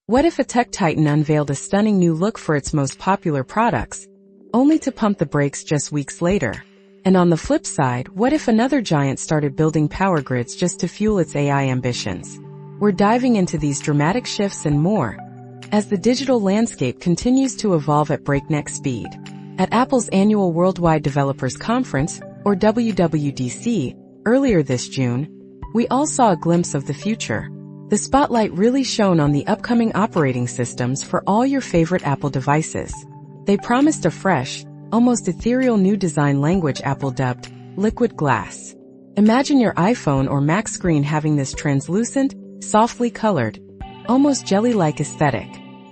What if a tech titan unveiled a stunning new look for its most popular products, only to pump the brakes just weeks later? And on the flip side, what if another giant started building power grids just to fuel its AI ambitions? We're diving into these dramatic shifts and more, as the digital landscape continues to evolve at breakneck speed. At Apple's annual Worldwide Developers Conference, or WWDC, earlier this June, we all saw a glimpse of the future. The spotlight really shone on the upcoming operating systems for all your favorite Apple devices. They promised a fresh, almost ethereal new design language Apple dubbed liquid glass. Imagine your iPhone or Mac screen having this translucent, softly colored, almost jelly-like aesthetic.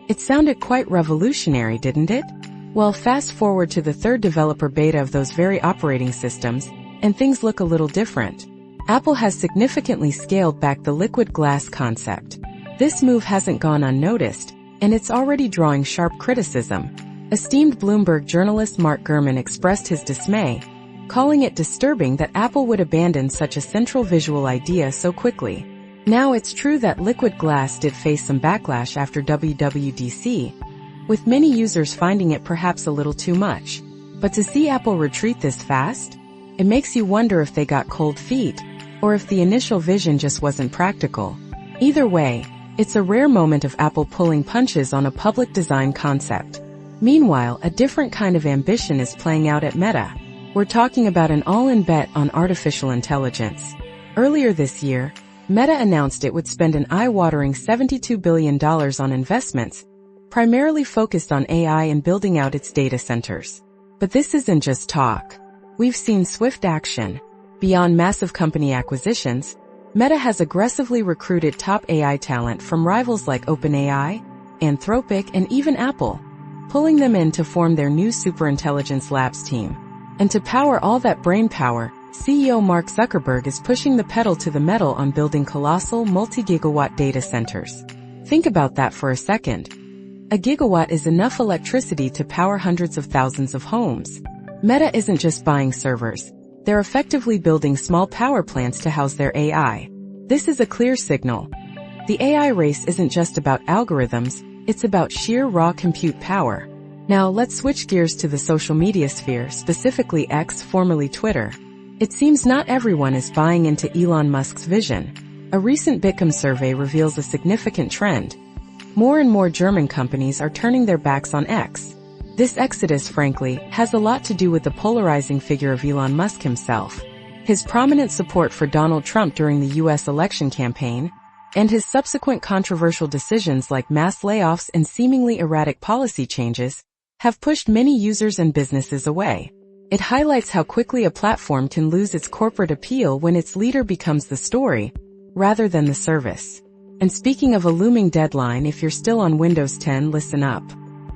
It sounded quite revolutionary, didn't it? Well, fast forward to the third developer beta of those very operating systems, and things look a little different. Apple has significantly scaled back the liquid glass concept. This move hasn't gone unnoticed, and it's already drawing sharp criticism. Esteemed Bloomberg journalist Mark Gurman expressed his dismay, calling it disturbing that Apple would abandon such a central visual idea so quickly. Now, it's true that liquid glass did face some backlash after WWDC, with many users finding it perhaps a little too much. But to see Apple retreat this fast, it makes you wonder if they got cold feet, or if the initial vision just wasn't practical. Either way, it's a rare moment of Apple pulling punches on a public design concept. Meanwhile, a different kind of ambition is playing out at Meta. We're talking about an all-in bet on artificial intelligence. Earlier this year, Meta announced it would spend an eye-watering $72 billion on investments, primarily focused on AI and building out its data centers. But this isn't just talk. We've seen swift action. Beyond massive company acquisitions, Meta has aggressively recruited top AI talent from rivals like OpenAI, Anthropic, and even Apple, pulling them in to form their new superintelligence labs team. And to power all that brain power, CEO Mark Zuckerberg is pushing the pedal to the metal on building colossal multi-gigawatt data centers. Think about that for a second. A gigawatt is enough electricity to power hundreds of thousands of homes. Meta isn't just buying servers. They're effectively building small power plants to house their AI. This is a clear signal. The AI race isn't just about algorithms, it's about sheer raw compute power. Now let's switch gears to the social media sphere, specifically X, formerly Twitter. It seems not everyone is buying into Elon Musk's vision. A recent Bitkom survey reveals a significant trend. More and more German companies are turning their backs on X. This exodus, frankly, has a lot to do with the polarizing figure of Elon Musk himself, his prominent support for Donald Trump during the U.S. election campaign, and his subsequent controversial decisions like mass layoffs and seemingly erratic policy changes have pushed many users and businesses away. It highlights how quickly a platform can lose its corporate appeal when its leader becomes the story, rather than the service. And speaking of a looming deadline, if you're still on Windows 10, listen up.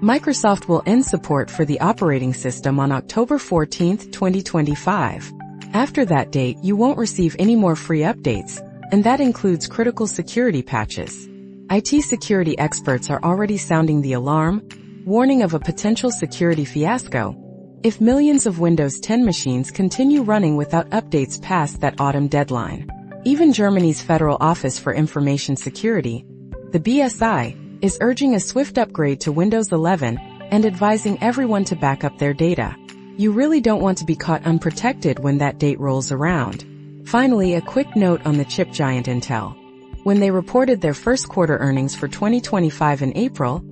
Microsoft will end support for the operating system on October 14, 2025. After that date, you won't receive any more free updates, and that includes critical security patches. IT security experts are already sounding the alarm, warning of a potential security fiasco if millions of Windows 10 machines continue running without updates past that autumn deadline. Even Germany's Federal Office for Information Security, the BSI, is urging a swift upgrade to Windows 11 and advising everyone to back up their data. You really don't want to be caught unprotected when that date rolls around. Finally, a quick note on the chip giant Intel. When they reported their first quarter earnings for 2025 in April,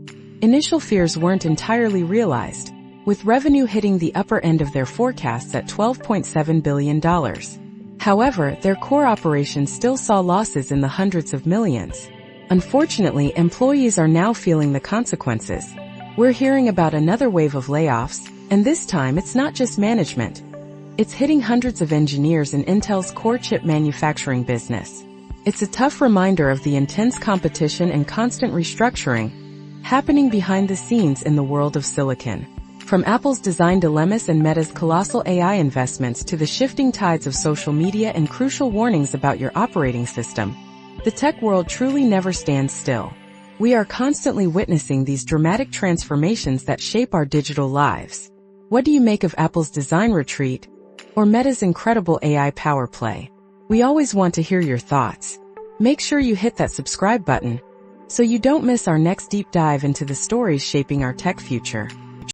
initial fears weren't entirely realized, with revenue hitting the upper end of their forecasts at $12.7 billion. However, their core operations still saw losses in the hundreds of millions. Unfortunately, employees are now feeling the consequences. We're hearing about another wave of layoffs, and this time it's not just management. It's hitting hundreds of engineers in Intel's core chip manufacturing business. It's a tough reminder of the intense competition and constant restructuring happening behind the scenes in the world of silicon. From Apple's design dilemmas and Meta's colossal AI investments to the shifting tides of social media and crucial warnings about your operating system, the tech world truly never stands still. We are constantly witnessing these dramatic transformations that shape our digital lives. What do you make of Apple's design retreat, or Meta's incredible AI power play? We always want to hear your thoughts. Make sure you hit that subscribe button so you don't miss our next deep dive into the stories shaping our tech future.